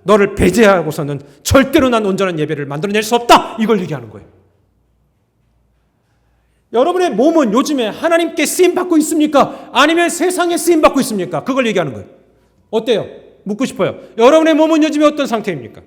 A: 너를 배제하고서는 절대로 난 온전한 예배를 만들어낼 수 없다. 이걸 얘기하는 거예요. 여러분의 몸은 요즘에 하나님께 쓰임받고 있습니까? 아니면 세상에 쓰임받고 있습니까? 그걸 얘기하는 거예요. 어때요? 묻고 싶어요. 여러분의 몸은 요즘에 어떤 상태입니까?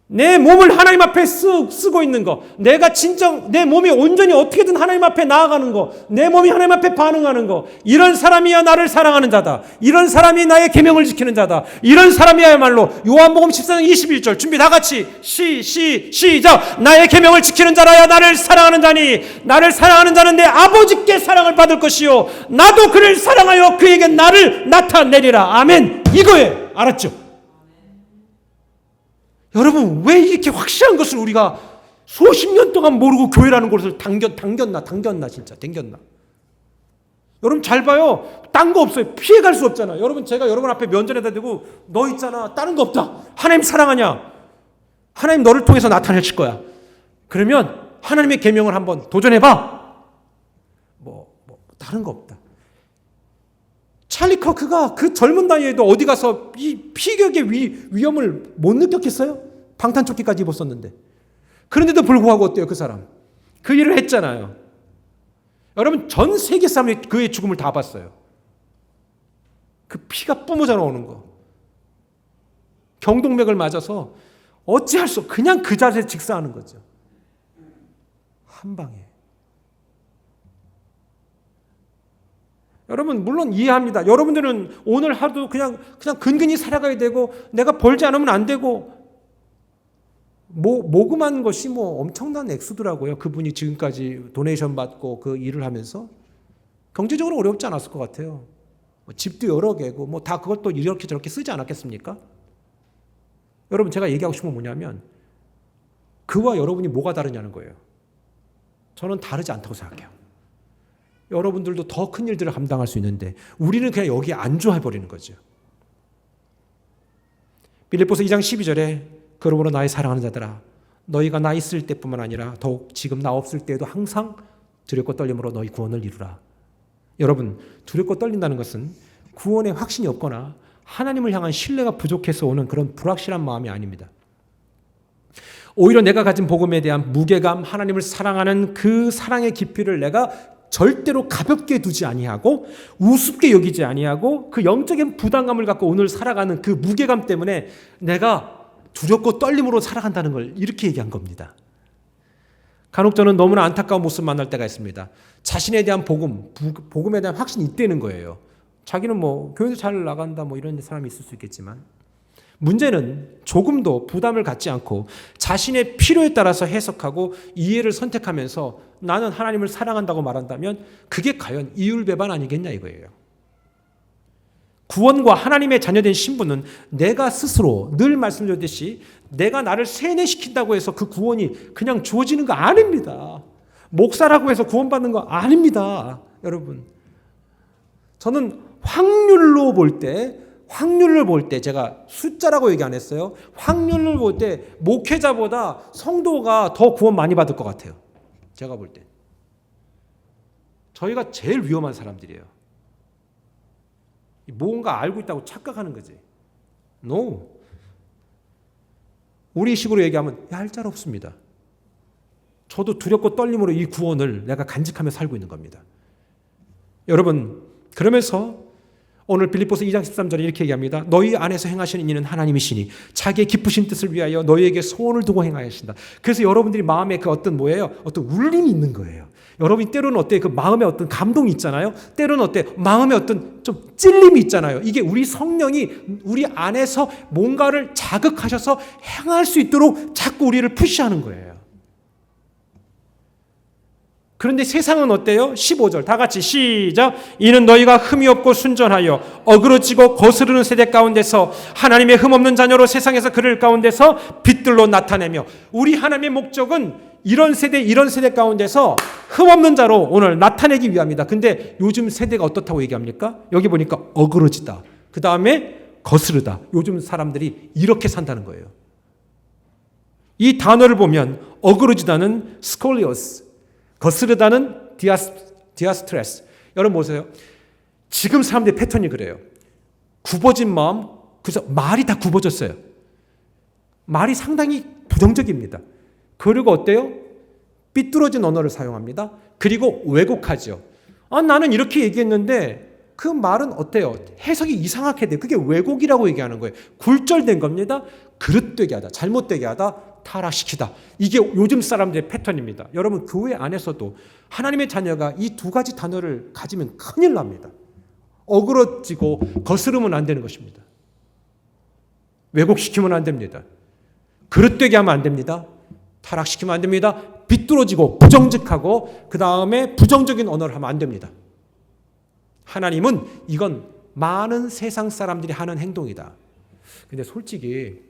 A: 내 몸을 하나님 앞에 쓰고 있는 거, 내가 진짜 내 몸이 온전히 어떻게든 하나님 앞에 나아가는 거, 내 몸이 하나님 앞에 반응하는 거, 이런 사람이야 나를 사랑하는 자다. 이런 사람이 나의 계명을 지키는 자다. 이런 사람이야말로 요한복음 14장 21절 준비 다 같이 시작. 나의 계명을 지키는 자라야 나를 사랑하는 자니 나를 사랑하는 자는 내 아버지께 사랑을 받을 것이요 나도 그를 사랑하여 그에게 나를 나타내리라. 아멘. 이거예요. 알았죠? 여러분 왜 이렇게 확실한 것을 우리가 수십 년 동안 모르고 교회라는 것을 당겼나 여러분 잘 봐요. 딴 거 없어요. 피해갈 수 없잖아. 여러분 제가 여러분 앞에 면전에다 대고 너 있잖아 다른 거 없다. 하나님 사랑하냐? 하나님 너를 통해서 나타내실 거야. 그러면 하나님의 계명을 한번 도전해봐. 다른 거 없다. 찰리 커크가 그 젊은 나이에도 어디 가서 이 피격의 위험을 못 느꼈겠어요? 방탄조끼까지 입었었는데. 그런데도 불구하고 어때요, 그 사람? 그 일을 했잖아요. 여러분, 전 세계 사람이 그의 죽음을 다 봤어요. 그 피가 뿜어져 나오는 거. 경동맥을 맞아서 어찌할 수 없어. 그냥 그 자리에 직사하는 거죠. 한 방에. 여러분, 물론 이해합니다. 여러분들은 오늘 하루 그냥 근근히 살아가야 되고, 내가 벌지 않으면 안 되고, 모금한 것이 엄청난 액수더라고요. 그분이 지금까지 도네이션 받고 그 일을 하면서. 경제적으로 어렵지 않았을 것 같아요. 집도 여러 개고, 다 그것도 이렇게 저렇게 쓰지 않았겠습니까? 여러분, 제가 얘기하고 싶은 건 뭐냐면, 그와 여러분이 뭐가 다르냐는 거예요. 저는 다르지 않다고 생각해요. 여러분들도 더 큰 일들을 감당할 수 있는데 우리는 그냥 여기에 안주해버리는 거죠. 빌립보서 2장 12절에 그러므로 나의 사랑하는 자들아 너희가 나 있을 때뿐만 아니라 더욱 지금 나 없을 때에도 항상 두렵고 떨림으로 너희 구원을 이루라. 여러분, 두렵고 떨린다는 것은 구원의 확신이 없거나 하나님을 향한 신뢰가 부족해서 오는 그런 불확실한 마음이 아닙니다. 오히려 내가 가진 복음에 대한 무게감, 하나님을 사랑하는 그 사랑의 깊이를 내가 절대로 가볍게 두지 아니하고 우습게 여기지 아니하고 그 영적인 부담감을 갖고 오늘 살아가는 그 무게감 때문에 내가 두렵고 떨림으로 살아간다는 걸 이렇게 얘기한 겁니다. 간혹 저는 너무나 안타까운 모습 만날 때가 있습니다. 자신에 대한 복음에 대한 확신이 있다는 거예요. 자기는 교회에서 잘 나간다 이런 사람이 있을 수 있겠지만 문제는 조금도 부담을 갖지 않고 자신의 필요에 따라서 해석하고 이해를 선택하면서 나는 하나님을 사랑한다고 말한다면 그게 과연 이율배반 아니겠냐 이거예요. 구원과 하나님의 자녀된 신분은 내가 스스로 늘 말씀드렸듯이 내가 나를 세뇌시킨다고 해서 그 구원이 그냥 주어지는 거 아닙니다. 목사라고 해서 구원받는 거 아닙니다. 여러분, 저는 확률을 볼 때 제가 숫자라고 얘기 안 했어요. 확률을 볼 때 목회자보다 성도가 더 구원 많이 받을 것 같아요. 제가 볼 때. 저희가 제일 위험한 사람들이에요. 뭔가 알고 있다고 착각하는 거지. No. 우리 식으로 얘기하면 얄짤없습니다. 저도 두렵고 떨림으로 이 구원을 내가 간직하며 살고 있는 겁니다. 여러분, 그러면서 오늘 빌립보서 2장 13절에 이렇게 얘기합니다. 너희 안에서 행하시는 이는 하나님이시니 자기의 기쁘신 뜻을 위하여 너희에게 소원을 두고 행하신다. 그래서 여러분들이 마음에 그 어떤 울림이 있는 거예요. 여러분이 때로는 어때? 그 마음에 어떤 감동이 있잖아요. 때로는 어때? 마음에 어떤 좀 찔림이 있잖아요. 이게 우리 성령이 우리 안에서 뭔가를 자극하셔서 행할 수 있도록 자꾸 우리를 푸시하는 거예요. 그런데 세상은 어때요? 15절 다 같이 시작. 이는 너희가 흠이 없고 순전하여 어그러지고 거스르는 세대 가운데서 하나님의 흠없는 자녀로 세상에서 그를 가운데서 빛들로 나타내며 우리 하나님의 목적은 이런 세대 가운데서 흠없는 자로 오늘 나타내기 위함이다. 근데 요즘 세대가 어떻다고 얘기합니까? 여기 보니까 어그러지다. 그 다음에 거스르다. 요즘 사람들이 이렇게 산다는 거예요. 이 단어를 보면 어그러지다는 스콜리오스, 거스르다는 디아스트레스. 여러분 보세요. 지금 사람들의 패턴이 그래요. 굽어진 마음, 그래서 말이 다 굽어졌어요. 말이 상당히 부정적입니다. 그리고 어때요? 삐뚤어진 언어를 사용합니다. 그리고 왜곡하죠. 나는 이렇게 얘기했는데 그 말은 어때요? 해석이 이상하게 돼요. 그게 왜곡이라고 얘기하는 거예요. 굴절된 겁니다. 그릇되게 하다, 잘못되게 하다, 타락시키다. 이게 요즘 사람들의 패턴입니다. 여러분, 교회 안에서도 하나님의 자녀가 이 두 가지 단어를 가지면 큰일 납니다. 어그러지고 거스르면 안 되는 것입니다. 왜곡시키면 안 됩니다. 그릇되게 하면 안 됩니다. 타락시키면 안 됩니다. 비뚤어지고 부정직하고 그 다음에 부정적인 언어를 하면 안 됩니다. 하나님은 이건 많은 세상 사람들이 하는 행동이다. 근데 솔직히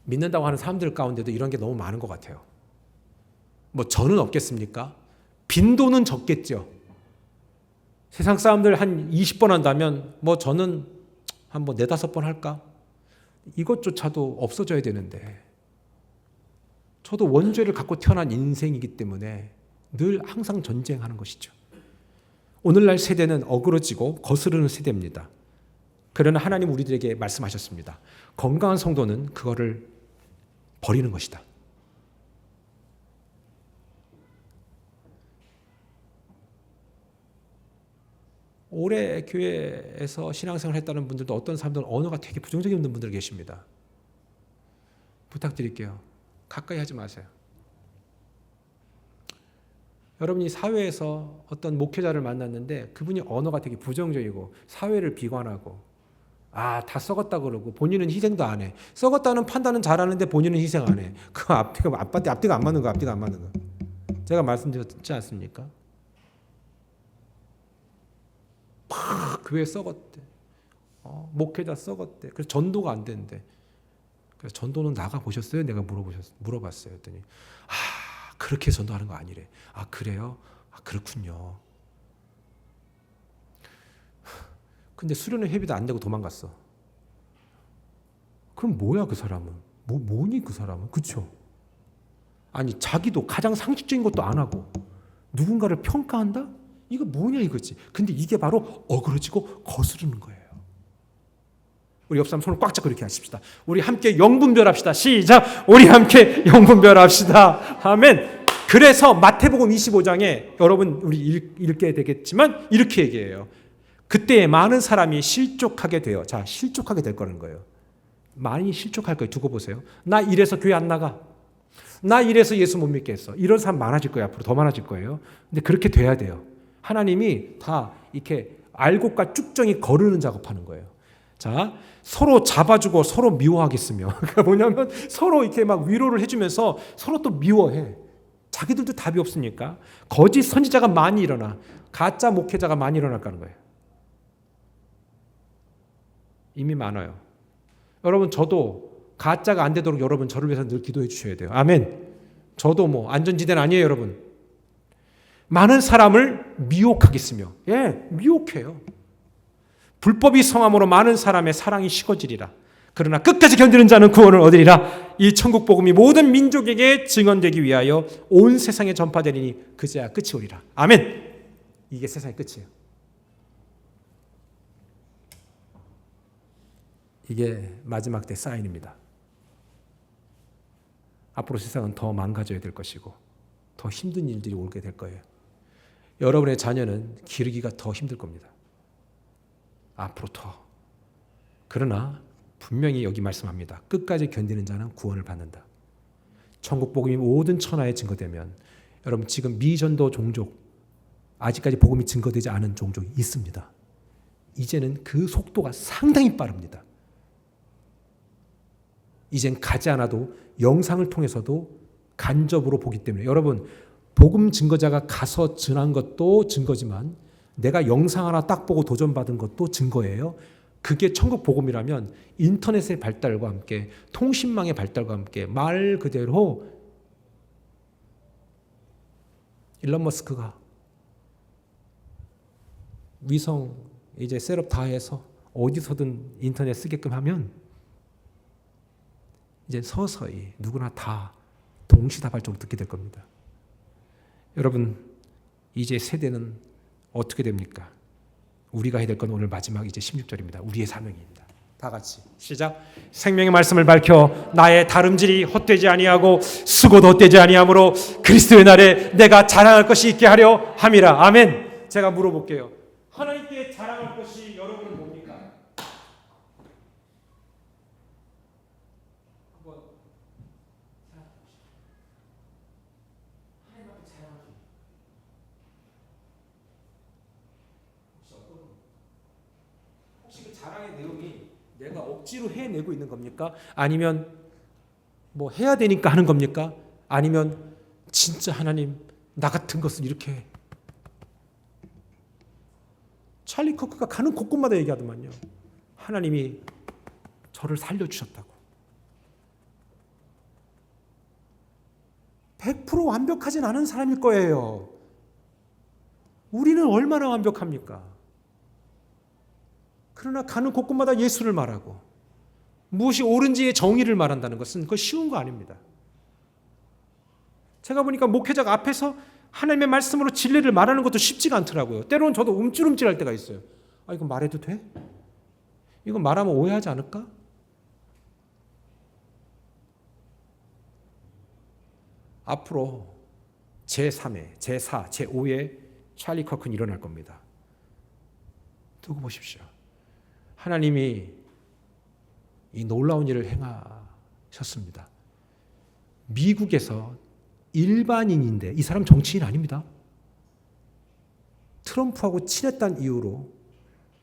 A: 믿는다고 하는 사람들 가운데도 이런 게 너무 많은 것 같아요. 저는 없겠습니까? 빈도는 적겠죠. 세상 사람들 한 20번 한다면 저는 한 4-5번 할까? 이것조차도 없어져야 되는데 저도 원죄를 갖고 태어난 인생이기 때문에 늘 항상 전쟁하는 것이죠. 오늘날 세대는 어그러지고 거스르는 세대입니다. 그러나 하나님 우리들에게 말씀하셨습니다. 건강한 성도는 그거를 버리는 것이다. 오래 교회에서 신앙생활을 했다는 분들도 어떤 사람들은 언어가 되게 부정적인 분들 계십니다. 부탁드릴게요. 가까이 하지 마세요. 여러분이 사회에서 어떤 목회자를 만났는데 그분이 언어가 되게 부정적이고 사회를 비관하고 다 썩었다 그러고 본인은 희생도 안 해. 썩었다는 판단은 잘하는데 본인은 희생 안 해. 그 앞뒤가 안 맞는 거, 앞뒤가 안 맞는 거. 제가 말씀드렸지 않습니까? 막 교회 썩었대. 목회자 썩었대. 그래서 전도가 안 된대. 그래서 전도는 나가 보셨어요? 내가 물어봤어요. 했더니 그렇게 전도하는 거 아니래. 그래요? 그렇군요. 근데 수련회 회비도 안 내고 도망갔어. 그럼 뭐야 그 사람은? 뭐니 그 사람은? 그렇죠? 아니 자기도 가장 상식적인 것도 안 하고 누군가를 평가한다? 이거 뭐냐 이거지. 근데 이게 바로 어그러지고 거스르는 거예요. 우리 옆 사람 손을 꽉 잡고 이렇게 하십시다. 우리 함께 영분별합시다. 시작. 우리 함께 영분별합시다. 아멘. 그래서 마태복음 25장에 여러분 우리 읽게 되겠지만 이렇게 얘기해요. 그때 많은 사람이 실족하게 돼요. 자, 실족하게 될 거라는 거예요. 많이 실족할 거예요. 두고 보세요. 나 이래서 교회 안 나가. 나 이래서 예수 못 믿겠어. 이런 사람 많아질 거예요. 앞으로 더 많아질 거예요. 근데 그렇게 돼야 돼요. 하나님이 다 이렇게 알곡과 쭉정이 거르는 작업하는 거예요. 자, 서로 잡아주고 서로 미워하겠으며. 그러니까 뭐냐면 서로 이렇게 막 위로를 해주면서 서로 또 미워해. 자기들도 답이 없으니까. 거짓 선지자가 많이 일어나. 가짜 목회자가 많이 일어날 거는 거예요. 이미 많아요. 여러분 저도 가짜가 안 되도록 여러분 저를 위해서 늘 기도해 주셔야 돼요. 아멘. 저도 뭐 안전지대는 아니에요, 여러분. 많은 사람을 미혹하겠으며, 미혹해요. 불법이 성함으로 많은 사람의 사랑이 식어지리라. 그러나 끝까지 견디는 자는 구원을 얻으리라. 이 천국 복음이 모든 민족에게 증언되기 위하여 온 세상에 전파되리니 그제야 끝이 오리라. 아멘. 이게 세상의 끝이에요. 이게 마지막 때 사인입니다. 앞으로 세상은 더 망가져야 될 것이고 더 힘든 일들이 오게 될 거예요. 여러분의 자녀는 기르기가 더 힘들 겁니다. 앞으로 더. 그러나 분명히 여기 말씀합니다. 끝까지 견디는 자는 구원을 받는다. 천국 복음이 모든 천하에 증거되면 여러분 지금 미전도 종족 아직까지 복음이 증거되지 않은 종족이 있습니다. 이제는 그 속도가 상당히 빠릅니다. 이젠 가지 않아도 영상을 통해서도 간접으로 보기 때문에 여러분 복음 증거자가 가서 전한 것도 증거지만 내가 영상 하나 딱 보고 도전받은 것도 증거예요. 그게 천국 복음이라면 인터넷의 발달과 함께 통신망의 발달과 함께 말 그대로 일론 머스크가 위성 이제 셋업 다 해서 어디서든 인터넷 쓰게끔 하면 이제 서서히 누구나 다 동시다발적으로 듣게 될 겁니다. 여러분 이제 세대는 어떻게 됩니까? 우리가 해야 될 건 오늘 마지막 이제 16절입니다. 우리의 사명입니다. 다 같이 시작. 생명의 말씀을 밝혀 나의 다름질이 헛되지 아니하고 수고도 헛되지 아니하므로 그리스도의 날에 내가 자랑할 것이 있게 하려 함이라. 아멘. 제가 물어볼게요. 하나님께 자랑할 것이 여러분은 뭡니까? 한번 생각해보시죠. 하나님께 자랑할 수 혹시 그 자랑의 내용이 내가 억지로 해내고 있는 겁니까? 아니면 뭐 해야 되니까 하는 겁니까? 아니면 진짜 하나님 나 같은 것을 이렇게 찰리 커크가 가는 곳곳마다 얘기하더만요. 하나님이 저를 살려주셨다고. 100% 완벽하진 않은 사람일 거예요. 우리는 얼마나 완벽합니까? 그러나 가는 곳곳마다 예수를 말하고 무엇이 옳은지의 정의를 말한다는 것은 그거 쉬운 거 아닙니다. 제가 보니까 목회자가 앞에서 하나님의 말씀으로 진리를 말하는 것도 쉽지가 않더라고요. 때로는 저도 움찔움찔할 때가 있어요. 이거 말해도 돼? 이거 말하면 오해하지 않을까? 앞으로 제3회, 제4, 제5회 찰리 커큰 일어날 겁니다. 두고 보십시오. 하나님이 이 놀라운 일을 행하셨습니다. 미국에서 일반인인데, 이 사람 정치인 아닙니다. 트럼프하고 친했다는 이유로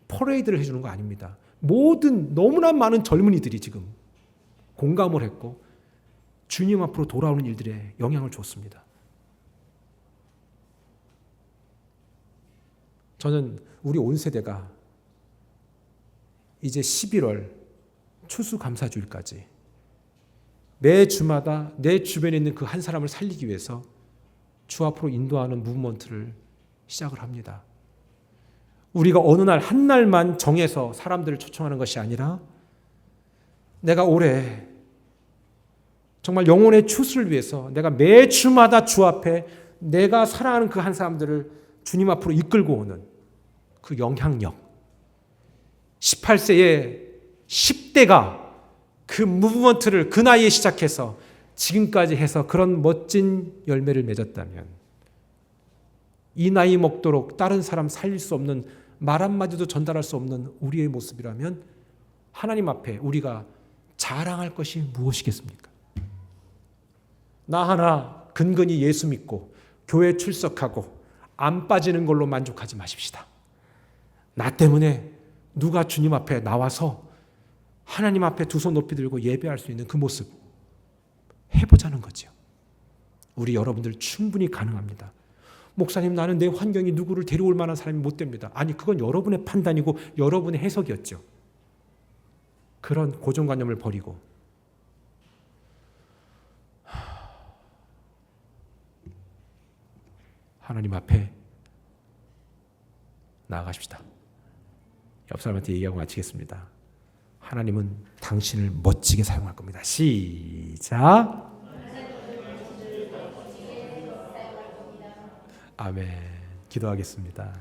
A: 퍼레이드를 해주는 거 아닙니다. 모든 너무나 많은 젊은이들이 지금 공감을 했고 주님 앞으로 돌아오는 일들에 영향을 줬습니다. 저는 우리 온 세대가 이제 11월 추수감사주일까지 매 주마다 내 주변에 있는 그 한 사람을 살리기 위해서 주 앞으로 인도하는 무브먼트를 시작을 합니다. 우리가 어느 날 한 날만 정해서 사람들을 초청하는 것이 아니라 내가 올해 정말 영혼의 추수를 위해서 내가 매 주마다 주 앞에 내가 사랑하는 그 한 사람들을 주님 앞으로 이끌고 오는 그 영향력, 18세의 10대가 그 무브먼트를 그 나이에 시작해서 지금까지 해서 그런 멋진 열매를 맺었다면 이 나이 먹도록 다른 사람 살릴 수 없는 말 한마디도 전달할 수 없는 우리의 모습이라면 하나님 앞에 우리가 자랑할 것이 무엇이겠습니까? 나 하나 근근히 예수 믿고 교회 출석하고 안 빠지는 걸로 만족하지 마십시다. 나 때문에 누가 주님 앞에 나와서 하나님 앞에 두 손 높이 들고 예배할 수 있는 그 모습 해보자는 거죠. 우리 여러분들 충분히 가능합니다. 목사님, 나는 내 환경이 누구를 데려올 만한 사람이 못 됩니다. 아니, 그건 여러분의 판단이고 여러분의 해석이었죠. 그런 고정관념을 버리고 하나님 앞에 나아가십시다. 옆 사람한테 얘기하고 마치겠습니다. 하나님은 당신을 멋지게 사용할 겁니다. 시작. 아멘. 기도하겠습니다.